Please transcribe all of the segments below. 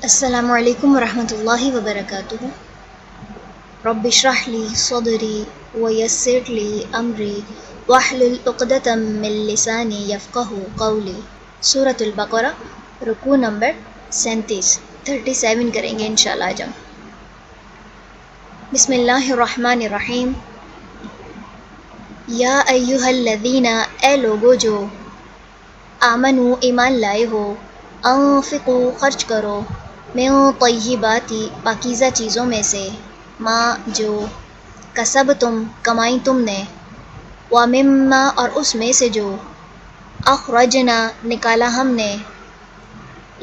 السلام علیکم ورحمۃ اللہ وبرکاتہ۔ رب اشرح لی صدری ویسر لی امری واحلل عقدۃ من لسانی یفقہوا قولی۔ سورۃ البقرہ، رکوع نمبر 37 کریں گے انشاءاللہ آج ہم۔ بسم اللہ الرحمن الرحیم۔ یا ایہا الذین، اے لوگو جو آمنو ایمان لائے ہو، انفقوا خرچ کرو، من طیبات پاکیزہ چیزوں میں سے، ما جو کسب تم کمائی تم نے، ومما اور اس میں سے جو اخرجنا نکالا ہم نے،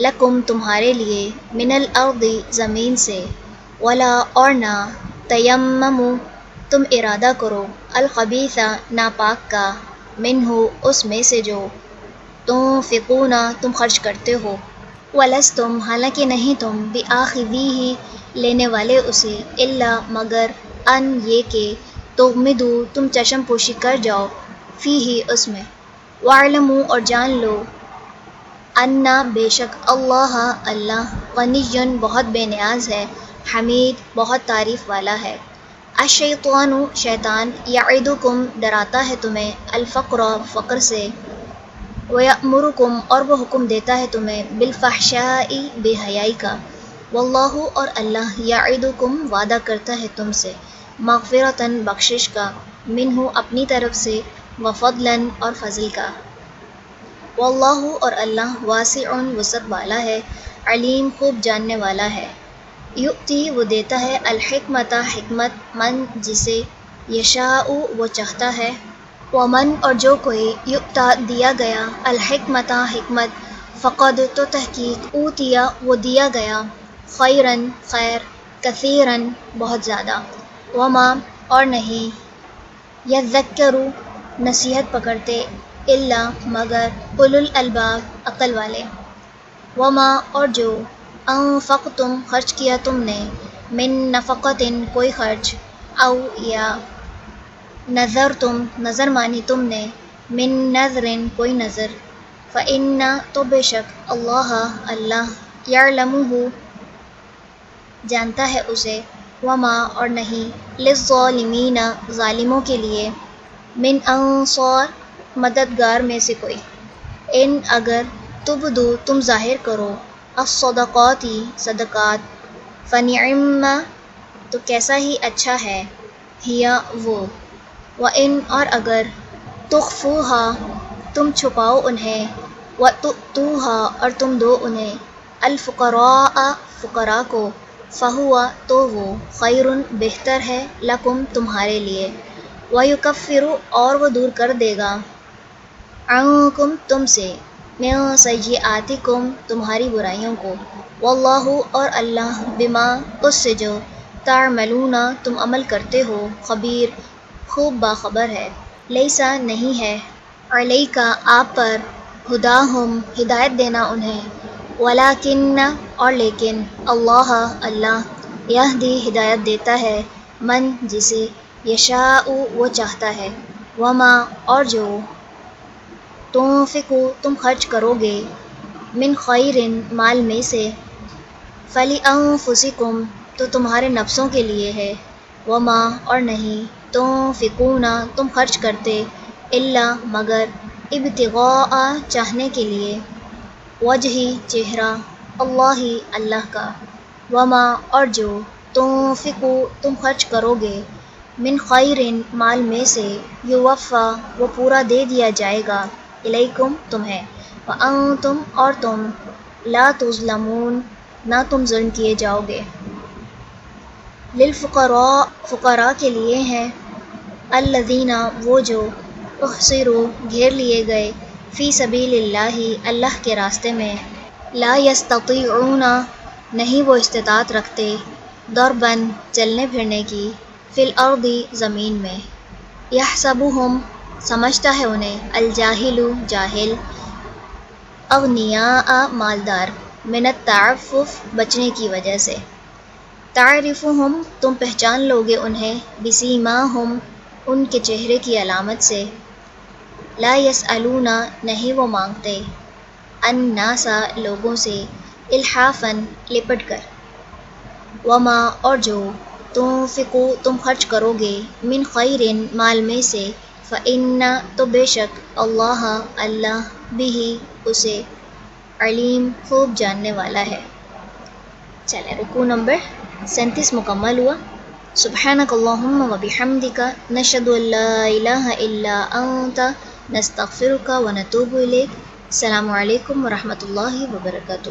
لکم تمہارے لیے، من الارض زمین سے، ولا اور نہ، تیمموا تم ارادہ کرو، الخبیث ناپاک کا، منہ اس میں سے جو تنفقون تم خرچ کرتے ہو، ولستم حالانکہ نہیں تم، بآخذیہ لینے والے اسے، الا مگر، ان یہ کہ، تغمدو تم چشم پوشی کر جاؤ، فیہ اس میں، واعلموا اور جان لو، انا بے شک، اللہ اللہ، غنی بہت بے نیاز ہے، حمید بہت تعریف والا ہے۔ الشیطان شیطان، یعدکم ڈراتا ہے تمہیں، الفقر فقر سے، وَيَأْمُرُكُمْ اور وہ حکم دیتا ہے تمہیں، بالفحشاء بے حیائی کا، واللہ اور اللہ، یعدکم وعدہ کرتا ہے تم سے، مغفرۃ بخشش کا، منہ اپنی طرف سے، وفضلا اور فضل کا، واللہ اور اللہ، واسع وسعت والا ہے، علیم خوب جاننے والا ہے۔ یؤتی وہ دیتا ہے، الحکمت حکمت، من جسے، یشاء وہ چاہتا ہے، ومن اور جو کوئی، یؤتا دیا گیا، الحکمت حکمت، فقد تو تحقیق، اوتیا وہ دیا گیا، خیرن خیر، کثیرن بہت زیادہ، وما اور نہیں، یذکر نصیحت پکڑتے، الا مگر، اولو الالباب عقل والے، وما اور جو، انفقتم خرچ کیا تم نے، من نفقۃ کوئی خرچ، او یا نذرتم نظر مانی تم نے، من نذر کوئی نظر، فإن تو بے شک، اللہ اللہ، یعلمہ جانتا ہے اسے، وما اور نہیں، للظالمین ظالموں کے لیے، من انصار مددگار میں سے کوئی، ان اگر، تبدو تم ظاہر کرو، الصدقات صدقات، فنعم تو کیسا ہی اچھا ہے، ہیا وہ، وَإِنْ اور اگر، تخفوها تم چھپاؤ انہیں، وَتُؤْتُوهَا اور تم دو انہیں، الفقراء فقراء کو، فہو تو وہ، خیر بہتر ہے، لکم تمہارے لیے، وَيُكَفِّرُ اور وہ دور کر دے گا، عنکم تم سے، من سیئاتکم تمہاری برائیوں کو، واللہ اور اللہ، بما اس سے جو، تعملون تم عمل کرتے ہو، خبیر خوب باخبر ہے۔ لیسا نہیں ہے، علیکا آپ پر، ہداہم ہدایت دینا انہیں، ولیکن اور لیکن، اللہ اللہ، یہدی ہدایت دیتا ہے، من جسے، یشاء وہ چاہتا ہے، وما اور جو، تنفقو تم خرچ کرو گے، من خیر مال میں سے، فلانفسکم تو تمہارے نفسوں کے لیے ہے، وما اور نہیں، تنفقون تم خرچ کرتے، الا مگر، ابتغاء چاہنے کے لیے، وجہ چہرہ، اللہ اللہ کا، وما اور جو، تنفقو تم خرچ کرو گے، من خیر مال میں سے، یوفا وہ پورا دے دیا جائے گا، الیکم تمہیں، وانتم اور تم، لا تظلمون نہ تم ظلم کیے جاؤ گے۔ للفقراء فقراء کے لیے ہیں، الذین وہ جو، احصروا گھیر لیے گئے، فی سبیل اللہ اللہ کے راستے میں، لا یستطیعون نہیں وہ استطاعت رکھتے، ضربا چلنے پھرنے کی، فی الارض زمین میں، یحسبہم سمجھتا ہے انہیں، الجاہل جاہل، اغنیاء مالدار، من التعفف بچنے کی وجہ سے، تعرفہم تم پہچان لوگے انہیں، بسیماہم ان کے چہرے کی علامت سے، لا یسألون نہیں وہ مانگتے، الناس لوگوں سے، الحافاً لپٹ کر، وما اور جو تنفقو تم خرچ کرو گے، من خیرن مال میں سے، فإن تو بے شک، اللہ اللہ بھی اسے، علیم خوب جاننے والا ہے۔ چلیں رکوع نمبر 37 مکمل ہوا۔ سبحانک اللہم و بحمدک، نشہد ان لا الہ الا انت، نستغفرک و نتوب الیک۔ السلام علیکم ورحمۃ اللہ وبرکاتہ۔